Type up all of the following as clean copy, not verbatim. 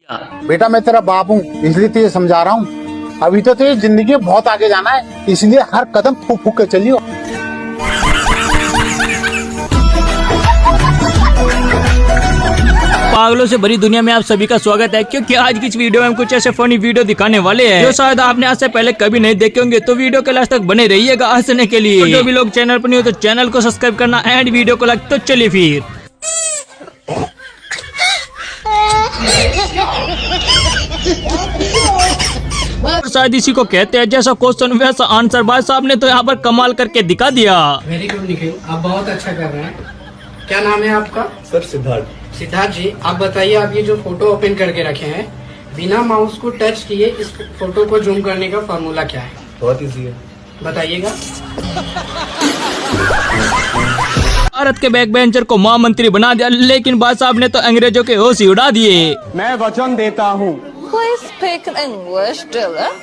बेटा मैं तेरा बाप हूँ इसलिए तुझे समझा रहा हूँ। अभी तो तुझे जिंदगी में बहुत आगे जाना है, इसलिए हर कदम फूक फूक के चलियो। पागलों से भरी दुनिया में आप सभी का स्वागत है, क्योंकि आज की इस वीडियो में हम कुछ ऐसे फनी वीडियो दिखाने वाले हैं जो शायद आपने आज से पहले कभी नहीं देखे होंगे। तो वीडियो के लास्ट तक बने रहिएगा हंसने के लिए। तो जो भी लोग चैनल पर नहीं हो तो चैनल को सब्सक्राइब करना एंड वीडियो को लाइक। तो चलिए फिर शायद इसी को कहते हैं जैसा क्वेश्चन वैसा आंसर। भाई साहब ने तो यहाँ पर कमाल करके दिखा दिया। वेरी गुड निखिल, आप बहुत अच्छा कर रहे हैं। क्या नाम है आपका? सर सिद्धार्थ। सिद्धार्थ जी, आप बताइए, आप ये जो फोटो ओपन करके रखे हैं बिना माउस को टच किए इस फोटो को जूम करने का फॉर्मूला क्या है? बहुत इजी है, बताइएगा। भारत के बैक बेंचर को महामंत्री बना दिया, लेकिन भाई साहब ने तो अंग्रेजों के होश ही उड़ा दिए। मैं वचन देता हूँ। Please speak English, Dylan.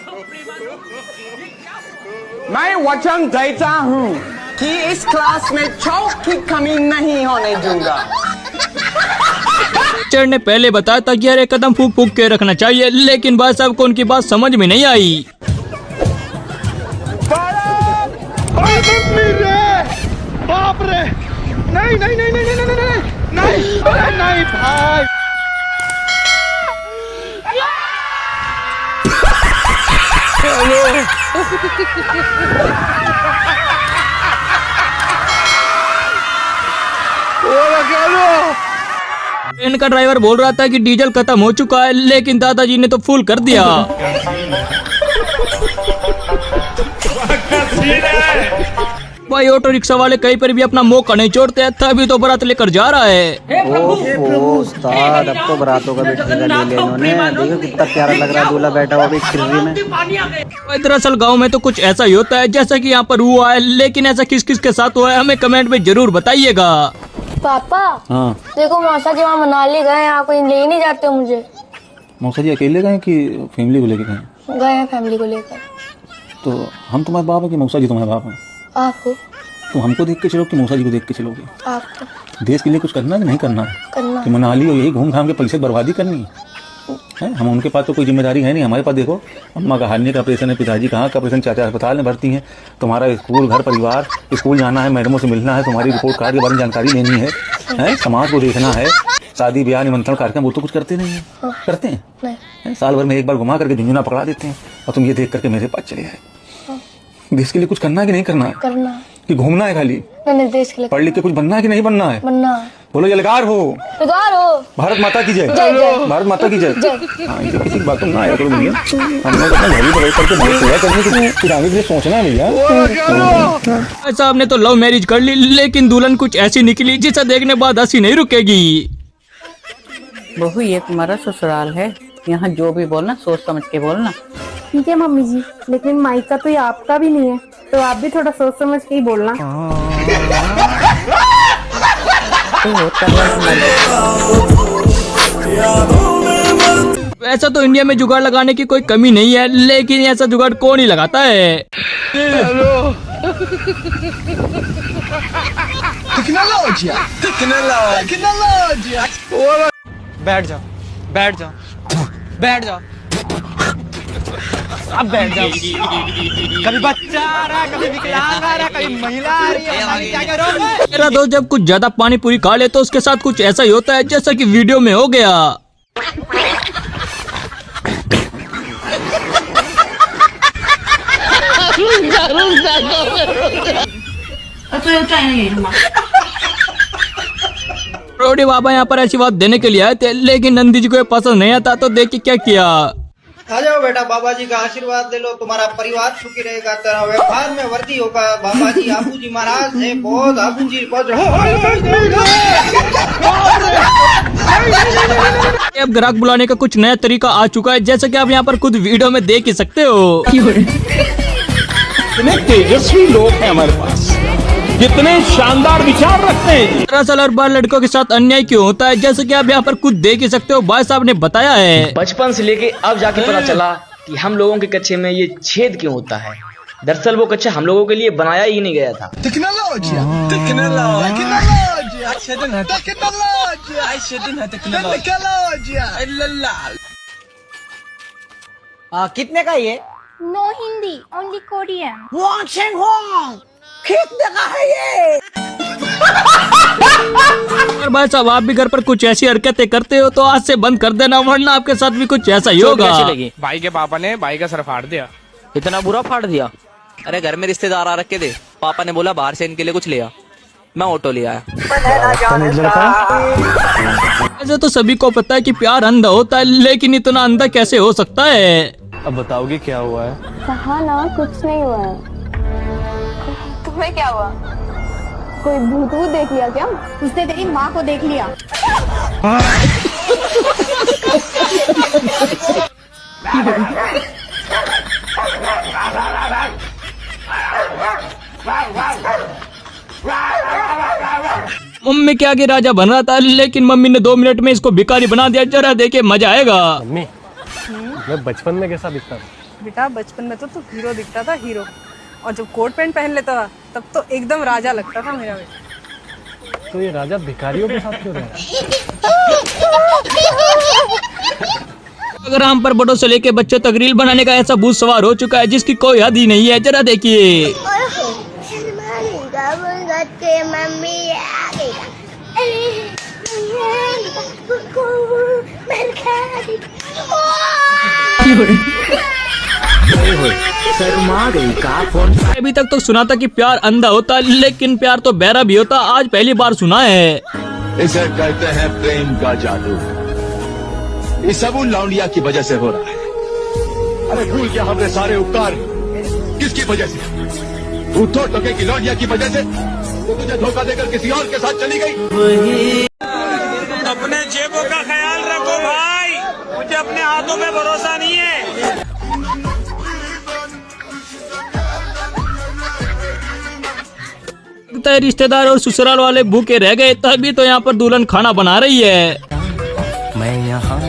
मैं वचन देता हूँ कि इस क्लास में चौक की कमी नहीं होने दूंगा। टीचर ने पहले बताया था कि हर एक कदम फूक फूक के रखना चाहिए, लेकिन भाई साहब को उनकी बात समझ में नहीं आई। बाप रे, नहीं नहीं नहीं नहीं नहीं नहीं नहीं नहीं भाई। ट्रेन का ड्राइवर बोल रहा था कि डीजल खत्म हो चुका है, लेकिन दादाजी ने तो फुल कर दिया। भाई ऑटो रिक्शा वाले कहीं पर भी अपना मौका नहीं छोड़ते हैं, तभी तो बारात लेकर जा रहा है। उस्ताद, अब तो बरातों का बैठने का ले लिया इन्होंने। देखो कितना प्यारा लग रहा है दूल्हा बैठा हुआ अभी किर्री में। भाई दरअसल गांव में तो कुछ ऐसा ही होता है जैसा कि यहाँ पर हुआ है, लेकिन ऐसा किस किस के साथ हुआ है हमें कमेंट में जरूर बताइएगा। पापा, हाँ देखो मौसा जी वहाँ मनाली गए, आप कहीं ले ही नहीं जाते मुझे। मौसा जी अकेले गए कि फैमिली को लेके गए? गए हैं फैमिली को लेकर। तो हम तुम्हारे बाप है कि मौसा जी तुम्हारे बाप है? आपको। तो हमको देख के चलो कि मौसा जी को देख के चलोगे? आपको देश के लिए कुछ करना है कि नहीं करना है? करना। कि मनाली हो यही घूम घाम के पैसे बर्बादी करनी है? हम उनके पास तो कोई जिम्मेदारी है नहीं। हमारे पास देखो, अम्मा का हार्निया का ऑपरेशन है, पिताजी कहाँ का ऑपरेशन, चाचा अस्पताल में भर्ती हैं, तुम्हारा स्कूल घर परिवार, स्कूल जाना है, मैडमों से मिलना है, तुम्हारी रिपोर्ट कार्ड के बारे में जानकारी लेनी है, समाज को देखना है, शादी ब्याह निमंत्रण कार्यक्रम, वो तो कुछ करते नहीं है। करते हैं? नहीं। साल भर में एक बार घुमा करके झुंझुना पकड़ा देते हैं, और तुम ये देख करके मेरे पास चले आए। देश के लिए कुछ करना है कि नहीं करना है? करना। कि घूमना है खाली? नहीं, देश के लिए पढ़ लिख के कुछ बनना है कि नहीं बनना है? बनना है। बोलो जलगार हो, बेकार हो। भारत माता की जय। जय जय। भारत माता की जय। हाँ, ये किसी की बातों में ना आया करो भैया। हम लोग अपना घर ही बड़े करके बहुत सेवा करने की फिर आगे के लिए सोचना है भैया। भाई साहब ने तो लव मैरिज कर ली, लेकिन दुल्हन कुछ ऐसी निकली जिसे देखने बाद हंसी नहीं रुकेगी। बहू, ये तुम्हारा ससुराल है, यहाँ जो भी बोलना सोच समझ के बोलना। ठीक है मम्मी जी, लेकिन माइका तो ये आपका भी नहीं है, तो आप भी थोड़ा सोच समझ के ही बोलना। वैसा तो इंडिया में जुगाड़ लगाने की कोई कमी नहीं है, लेकिन ऐसा जुगाड़ कौन ही लगाता है? बैठ जाओ, बैठ जाओ, बैठ जाओ, अब बैठ जाओ। कभी बच्चा आ रहा है, कभी विकलांग आ रहा है, कभी महिला आ रही है, पता नहीं क्या करोगे। मेरा दोस्त जब कुछ ज्यादा पानी पूरी खा ले तो उसके साथ कुछ ऐसा ही होता है जैसा कि वीडियो में हो गया। रोडी बाबा यहाँ पर ऐसी बात देने के लिए आए थे, लेकिन नंदी जी को ये पसंद नहीं आता, तो देखिए क्या किया। आ जाओ बेटा, बाबा जी का आशीर्वाद ले लो, तुम्हारा परिवार सुखी रहेगा, तेरा व्यापार में वृद्धि होगा। बाबा जी आपू जी महाराज है, बहुत आपू जी अब ग्राहक बुलाने का कुछ नया तरीका आ चुका है, जैसा कि आप यहाँ पर खुद वीडियो में देख ही सकते हो। कितने तेजस्वी लोग हैं हमारे पास, कितने शानदार विचार रखते हैं। दरअसल हर बार लड़कों के साथ अन्याय क्यों होता है, जैसे कि आप यहाँ पर खुद देख ही सकते हो। भाई साहब ने बताया है बचपन से लेके अब जाके पता चला कि हम लोगों के कच्चे में ये छेद क्यों होता है। दरअसल वो कच्चा हम लोगों के लिए बनाया ही नहीं गया था। टेक्नोलॉजी कितने का ये? No Hindi, only Korean. कितने का है ये? और भाई साहब आप भी घर पर कुछ ऐसी हरकतें करते हो तो आज से बंद कर देना, वरना आपके साथ भी कुछ ऐसा ही होगा। भाई के पापा ने भाई का सर फाड़ दिया। इतना बुरा फाड़ दिया? अरे घर में रिश्तेदार आ रखे थे, पापा ने बोला बाहर से इनके लिए कुछ ले आ, मैं ऑटो ले आया। ऐसे तो सभी को पता है कि प्यार अंधा होता है, लेकिन इतना अंधा कैसे हो सकता है? अब बताओगे क्या हुआ है? कहा ना कुछ नहीं हुआ है। तुम्हें क्या हुआ? कोई भूत वूत देख लिया क्या? उसने तेरी माँ को देख लिया। मम्मी के आगे राजा बन रहा था, लेकिन मम्मी ने 2 मिनट में इसको भिखारी बना दिया। जरा देखे मजा आएगा। मम्मी, मैं बचपन में कैसा दिखता था? बेटा बचपन में तो तू हीरो दिखता था, हीरो। और जब कोट पैंट पहन लेता था तब तो एकदम राजा लगता था मेरा बेटा। तो ये राजा भिखारियों के साथ क्यों रहा? अगर हम पर बड़ों से लेके बच्चों तक रील बनाने का ऐसा भूत सवार हो चुका है जिसकी कोई हद ही नहीं है। जरा देखिए। अभी तक तो सुना था कि प्यार अंधा होता है, लेकिन प्यार तो बहरा भी होता। आज पहली बार सुना है। इसे कहते हैं प्रेम का जादू। ये सब उन लौंडिया की वजह से हो रहा है। अरे भूल गया हमने सारे उपकार किसकी वजह से? उठो टोके की लौंडिया की वजह से। तो तुझे धोखा देकर किसी और के साथ चली गई। अपने जेबों का ख्याल रखो भाई, मुझे अपने हाथों पे भरोसा नहीं है। रिश्तेदार और ससुराल वाले भूखे रह गए, तभी तो यहाँ पर दुल्हन खाना बना रही है। मैं यहाँ हूँ।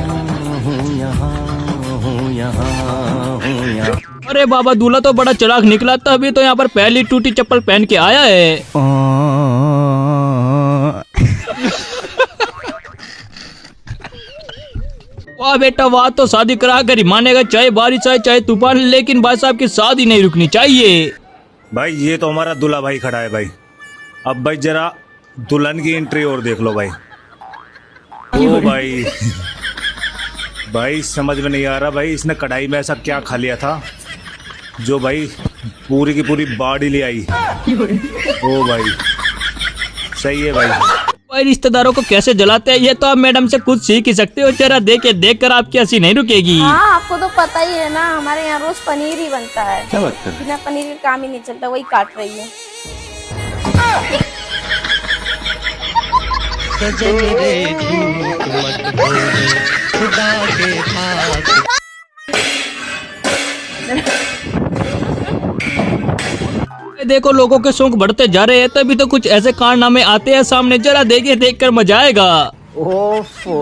अरे बाबा, दूल्हा तो बड़ा चालाक निकला, तभी तो यहाँ पर पहली टूटी चप्पल पहन के आया है। वाह बेटा वाह, तो शादी करा कर ही मानेगा, चाहे बारिश आए चाहे तूफान, लेकिन भाई साहब की शादी नहीं रुकनी चाहिए। भाई ये तो हमारा दूल्हा भाई खड़ा है भाई। अब भाई जरा दुल्हन की एंट्री और देख लो भाई। ओ भाई भाई समझ में नहीं आ रहा भाई, इसने कढ़ाई में ऐसा क्या खा लिया था जो भाई पूरी की पूरी बॉडी ले आई। ओ भाई सही है भाई। भाई रिश्तेदारों को कैसे जलाते हैं ये तो आप मैडम से कुछ सीख ही सकते हो। जरा देखकर आपकी हंसी नहीं रुकेगी। हाँ, आपको तो पता ही है ना, हमारे यहाँ रोज पनीर ही बनता है। क्या बात कर? बिना पनीर के काम ही नहीं चलता, वही काट रही है। देखो लोगों के शौक बढ़ते जा रहे हैं, तभी तो कुछ ऐसे कारनामे आते हैं सामने। जरा देखकर मजा आएगा। ओफो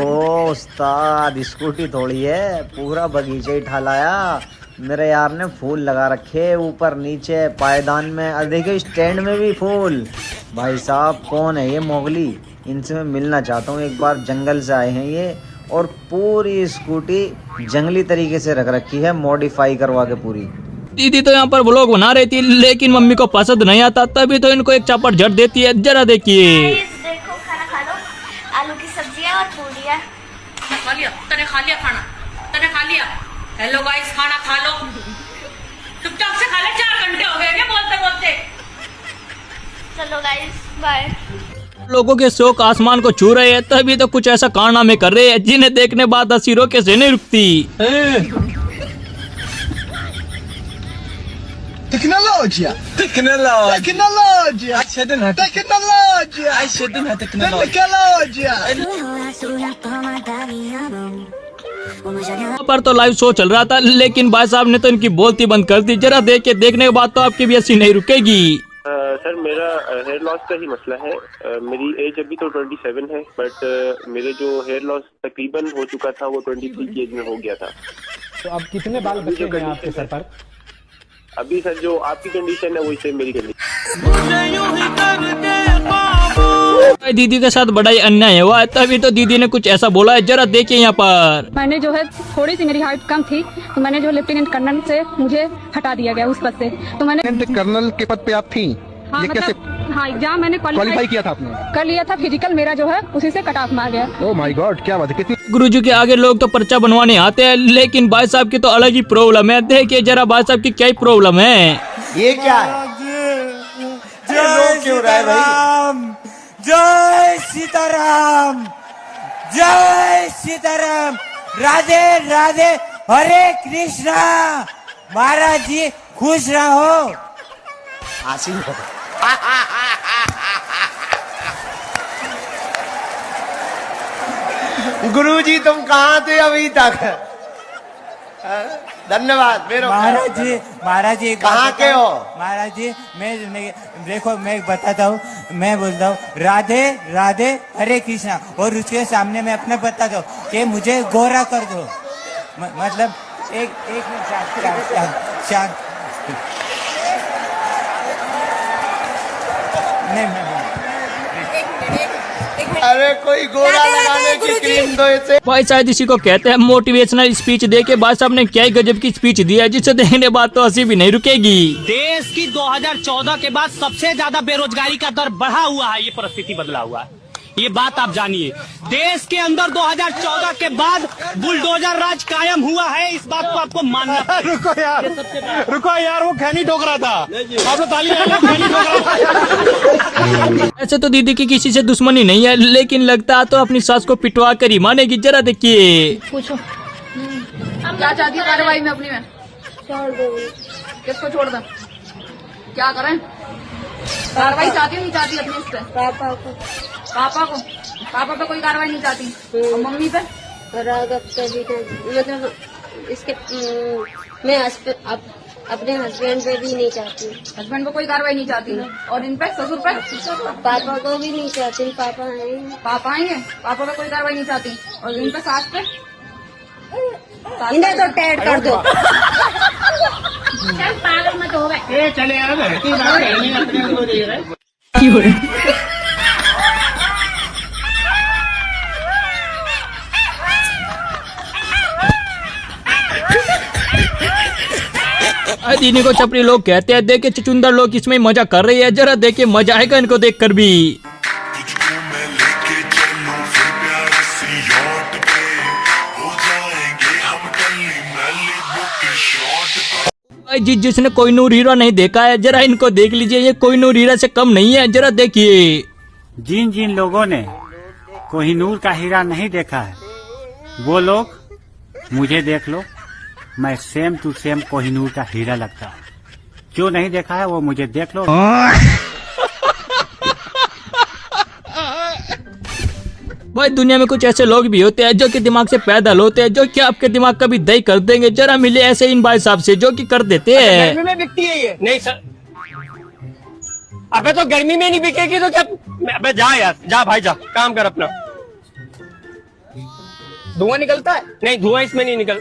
उस्ताद, स्कूटी थोड़ी है, पूरा बगीचा ही ठालाया। मेरे यार ने फूल लगा रखे ऊपर नीचे पायदान में, और देखिए स्टैंड में भी फूल। भाई साहब कौन है ये मोगली? इनसे मैं मिलना चाहता हूँ। एक बार जंगल से आए हैं ये, और पूरी स्कूटी जंगली तरीके से रख रखी है, मॉडिफाई करवा के पूरी। दीदी तो यहाँ पर व्लॉग बना रही थी, लेकिन मम्मी को पसंद नहीं आता, तभी तो इनको एक चापड़ झट देती है। जरा देखिए। देखो खाना खा लो, आलू की सब्जियां और पूड़ियां। खा लिया? तने खा लिया खाना? तने खा लिया? हेलो गाइस, खाना खा लो। चुपचाप से खा ले, 4 घंटे हो गए क्या बोलते बोलते। चलो गाइस बाय। लोगों के शौक आसमान को छू रहे हैं, तभी तो कुछ ऐसा कारनामे कर रहे हैं जिन्हें देखने बाद हंसी रोके से नहीं रुकती। Tecnologia! पर तो लाइव शो चल रहा था, लेकिन भाई साहब ने तो इनकी बोलती बंद कर दी। जरा देखने के बाद तो आपकी भी हंसी नहीं रुकेगी। सर मेरा हेयर लॉस का ही मसला है। मेरी एज अभी तो 27 है, बट मेरे जो हेयर लॉस तकरीबन हो चुका था वो 23 की एज में हो गया था। तो अब कितने बाल बचे हैं आपके सर पर? अभी सर जो आपकी कंडीशन है वही सेम मेरी कंडीशन। दीदी के साथ बड़ा ही अन्याय हुआ है, तभी तो दीदी ने कुछ ऐसा बोला है, जरा देखिए यहाँ पर। मैंने जो है थोड़ी सी मेरी हाइट कम थी तो मैंने जो लेफ्टिनेंट कर्नल से मुझे हटा दिया गया उस पद से। तो मैंने कर्नल के पद पे आप थी? हाँ, ये कैसे? हाँ, एग्जाम मैंने क्वालिफाई किया था आपने? कर लिया था, फिजिकल मेरा जो है उसी से कट ऑफ मार गया। ओह माय गॉड, क्या बात है। कितनी गुरुजी के आगे लोग तो पर्चा बनवाने आते हैं, लेकिन भाई साहब की तो अलग ही प्रॉब्लम है। देखिए जरा भाई साहब की क्या ही प्रॉब्लम है। ये क्या है? जय क्यों रहा है भाई? जय सीताराम, जय सीताराम, राधे राधे, हरे कृष्णा। महाराज जी खुश रहो। गुरुजी तुम कहाँ थे अभी तक? धन्यवाद। महाराज जी कहाँ के हो? महाराज जी मैं देखो, मैं बताता हूँ, मैं बोलता हूँ राधे राधे हरे कृष्णा, और उसके सामने मैं अपना बताता हूँ कि मुझे गोरा कर दो। मतलब एक मिनट शांत। अरे कोई गोरा लगाने की क्रीम दो इसे। भाई शायद इसी को कहते हैं मोटिवेशनल स्पीच दे के भाई साहब ने क्या ही गजब की स्पीच दी है, जिसे देखने बाद तो हंसी भी नहीं रुकेगी। देश की 2014 के बाद सबसे ज्यादा बेरोजगारी का दर बढ़ा हुआ है, ये परिस्थिति बदला हुआ है, ये बात आप जानिए। देश के अंदर 2014 के बाद बुलडोजर राज कायम हुआ है, इस बात को आपको मानना पड़ेगा। रुको यार, वो खैनी ठोक रहा था। आप लोग ताली बजाओ, खैनी ठोक रहा था। ऐसे तो दीदी की किसी से दुश्मनी नहीं है, लेकिन लगता है तो अपनी सास को पिटवा कर ही मानेगी। जरा देखिए। पूछो क्या चाहती है कार्रवाई में अपनी में? छोड़ दो। किसको छोड़ दो? क्या करें? कार्रवाई चाहती हो नहीं चाहती अपने इस पे? पापा को। पापा पे कोई कार्रवाई नहीं चाहती? और मम्मी पे? राघव पे भी मतलब इसके मैं अपने हस्बैंड पे भी नहीं चाहती। हस्बैंड को कोई कार्रवाई नहीं चाहती? और इन पे ससुर पे? पापा को भी नहीं चाहती। पापा आएंगे। पापा पे कोई कार्रवाई नहीं चाहती। और इन पे सास पे? इन्हें तो टैड कर दो। चल पागल मत हो गए। चले दीदी को चपड़ी लोग कहते हैं, देखे चुचुंदर लोग इसमें मजा कर रही है, जरा देखिए मजा आएगा इनको देखकर भी। जिसने कोहिनूर हीरा नहीं देखा है, जरा इनको देख लीजिए, ये कोहिनूर हीरा से कम नहीं है, जरा देखिए। जिन लोगों ने कोहिनूर का हीरा नहीं देखा है, वो लोग मुझे देख लो, मैं सेम टू सेम कोहिनूर का हीरा लगता हूँ। जो नहीं देखा है वो मुझे देख लो। भाई दुनिया में कुछ ऐसे लोग भी होते हैं जो कि दिमाग से पैदल होते हैं, जो कि आपके दिमाग का भी दही कर देंगे। जरा मिले ऐसे इन भाई साहब से जो कि कर देते हैं। गर्मी में बिकती है ये? नहीं सर। अबे तो गर्मी में नहीं बिकेगी तो क्या? अबे जा यार, जा भाई जा, काम कर अपना। धुआं निकलता है? नहीं, धुआं इसमें नहीं निकल।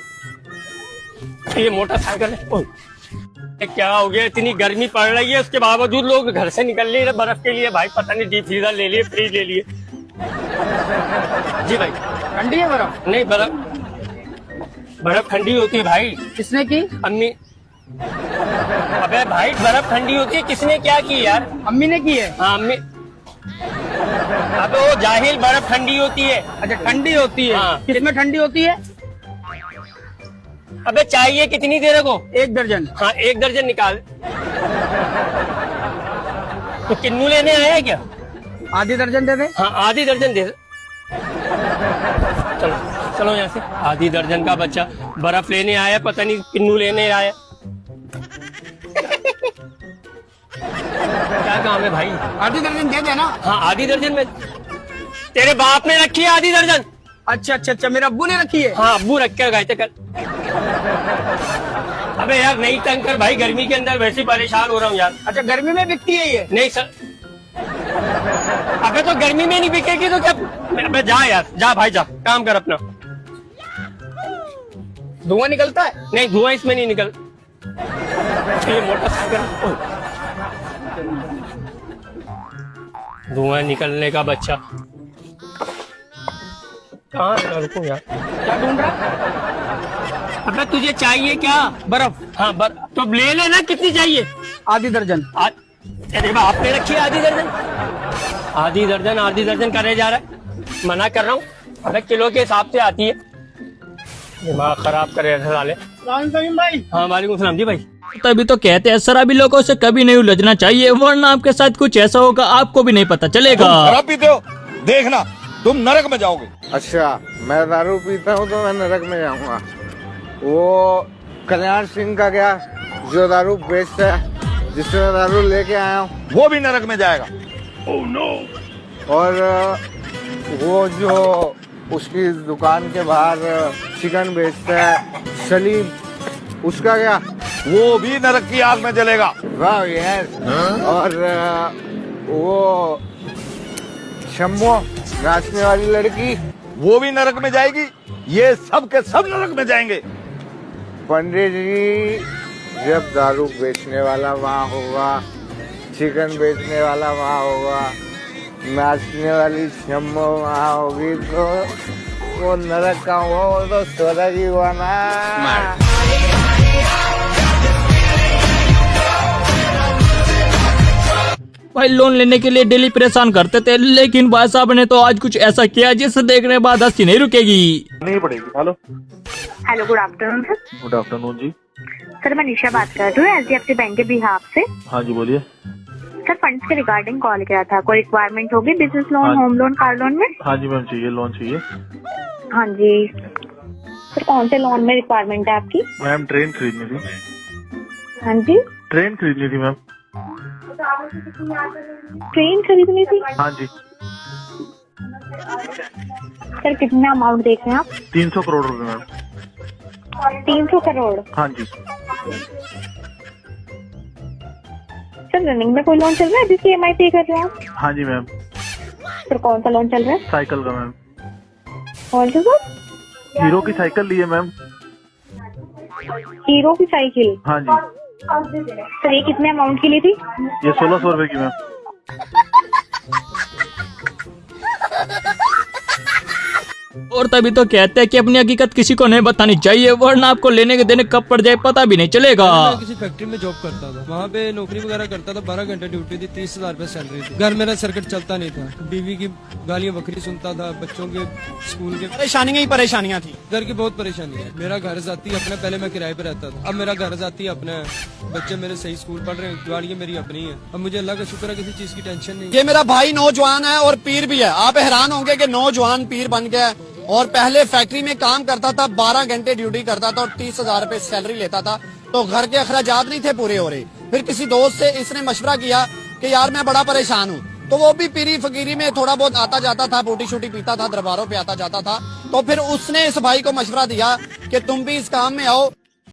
ये मोटरसाइकिल है। क्या हो गया, इतनी गर्मी पड़ रही है, उसके बावजूद लोग घर से निकल लिए बर्फ के लिए। भाई पता नहीं डीप फ्रीजर ले लिए, फ्रिज ले लिए। जी भाई, ठंडी है बर्फ? नहीं, बर्फ ठंडी होती है भाई। किसने की? अम्मी। अबे भाई बर्फ ठंडी होती है, किसने क्या की यार? अम्मी ने की है। हाँ अम्मी। अबे वो जाहिल, बर्फ ठंडी होती है। अच्छा ठंडी होती है? हाँ। किसमें ठंडी होती है? अबे चाहिए कितनी देर को? 1 दर्जन। हाँ 1 दर्जन निकाल। तो किन्नू लेने आया है क्या? आधी दर्जन दे दे। हाँ आधी दर्जन दे। चलो चलो यहाँ से। आधी दर्जन का बच्चा बर्फ लेने आया, पता नहीं किन्नू लेने आया। क्या काम है भाई? आधी दर्जन दे देना। हाँ आधी दर्जन में तेरे बाप ने रखी है आधी दर्जन। अच्छा अच्छा अच्छा, मेरे अब्बू ने रखी है। हाँ अब्बू रख कर गए थे कल। अबे यार नहीं तंग कर भाई, गर्मी के अंदर वैसे परेशान हो रहा हूँ यार। अच्छा गर्मी में बिकती है ये? नहीं सर। अबे तो गर्मी में नहीं बिकेगी तो क्या? अबे जा यार, जा भाई जा, काम कर अपना। धुआं निकलता है? नहीं, धुआं इसमें नहीं निकल। ये मोटरसाइकिल धुआं निकलने का बच्चा। कहाँ है? रुको यार, क्या ढूंढ रहा? अबे तुझे चाहिए क्या? बर्फ। हाँ बर्फ तो ले लेना। कितनी चाहिए? आधी दर्जन। अरे आपने रखी है आधी दर्जन? आधी दर्जन करे जा रहा है। मना कर रहा हूँ। अबे किलो के हिसाब से आती है। दिमाग खराब करे ऐसे साले। भाई। हाँ वालेकुम सलाम जी भाई। तभी तो कहते हैं शराबी लोगों से कभी नहीं उलझना चाहिए, वरना आपके साथ कुछ ऐसा होगा आपको भी नहीं पता चलेगा। शराब पीते हो, देखना तुम नरक में जाओगे। अच्छा, मैं दारू पीता हूँ तो मैं नरक में जाऊंगा। वो कल्याण सिंह का क्या, जो दारू बेचता है, जिससे मैं दारू लेके आया हूँ, वो भी नरक में जाएगा। Oh no. और वो जो उसकी दुकान के बाहर चिकन बेचता है, सलीम, उसका क्या, वो भी नरक की आग में जलेगा। वाह यार। और वो शम्मो, नाचने वाली लड़की, वो भी नरक में जाएगी। ये सब के सब नरक में जाएंगे। पंडित जी, जब दारू बेचने वाला वहाँ होगा, चिकन बेचने वाला वहाँ होगा, नाचने वाली शम्मो वहाँ होगी, तो वो नरक का हुआ, वो तो स्वर्ग ही हुआ ना। भाई लोन लेने के लिए डेली परेशान करते थे, लेकिन भाई साहब ने तो आज कुछ ऐसा किया जिसे देखने के बाद हंसी नहीं रुकेगी। नहीं पड़ेगी। Hello hello, good afternoon sir. Good afternoon जी। सर मैं निशा बात कर रही हूँ HDFC बैंक के बिहाफ से। हाँ जी बोलिए। सर फंड्स के रिगार्डिंग कॉल किया था। कोई रिक्वायरमेंट होगी business loan, home loan, car loan में? हाँ जी मैम चाहिए, लोन चाहिए। हाँ जी सर, कौन से लोन में रिक्वायरमेंट है आपकी? मैम ट्रेन खरीदनी थी। हाँ जी, ट्रेन खरीदनी थी मैम। ट्रेन खरीदनी थी? हाँ जी। सर कितना अमाउंट देख रहे हैं आप? 300 करोड़ रुपए मैम। 300 करोड़? हाँ जी। सर रनिंग में कोई लोन चल रहा है जिसकी EMI पे कर रहे हैं? हाँ जी मैम। सर कौन सा लोन चल रहा है? साइकिल का मैम। कौन सा सर? हीरो की साइकिल ली है मैम। हीरो की साइकिल? हाँ जी। सर ये कितने अमाउंट की ली थी? ये 1600 रुपए की मैम। और तभी तो कहते हैं कि अपनी हकीकत किसी को नहीं बतानी चाहिए, वरना आपको लेने के देने कब पड़ जाए पता भी नहीं चलेगा। मैं किसी फैक्ट्री में जॉब करता था, वहाँ पे नौकरी वगैरह करता था, 12 घंटे ड्यूटी थी, 30,000 रुपए सैलरी थी। घर मेरा सर्किट चलता नहीं था, बीवी की गालियाँ बकरी सुनता था, बच्चों के स्कूल के परेशानियां ही परेशानियां थी। घर की बहुत परेशानी है। मेरा घर जाती अपने, पहले मैं किराए पे रहता था, अब मेरा घर जाती अपने, बच्चे मेरे सही स्कूल पढ़ रहे हैं, गाड़ियाँ मेरी अपनी है। अब मुझे अल्लाह का शुक्र है किसी चीज की टेंशन नहीं। ये मेरा भाई नौजवान है और पीर भी है। आप हैरान होंगे कि नौजवान पीर बन गया। और पहले फैक्ट्री में काम करता था, 12 घंटे ड्यूटी करता था और 30,000 रुपए सैलरी लेता था, तो घर के अखराजात नहीं थे पूरे हो रहे। फिर किसी दोस्त से इसने मशवरा किया कि यार मैं बड़ा परेशान हूँ, तो वो भी पीरी फकीरी में थोड़ा बहुत आता जाता था, बूटी शूटी पीता था, दरबारों पे आता जाता था। तो फिर उसने इस भाई को मशवरा दिया कि तुम भी इस काम में आओ,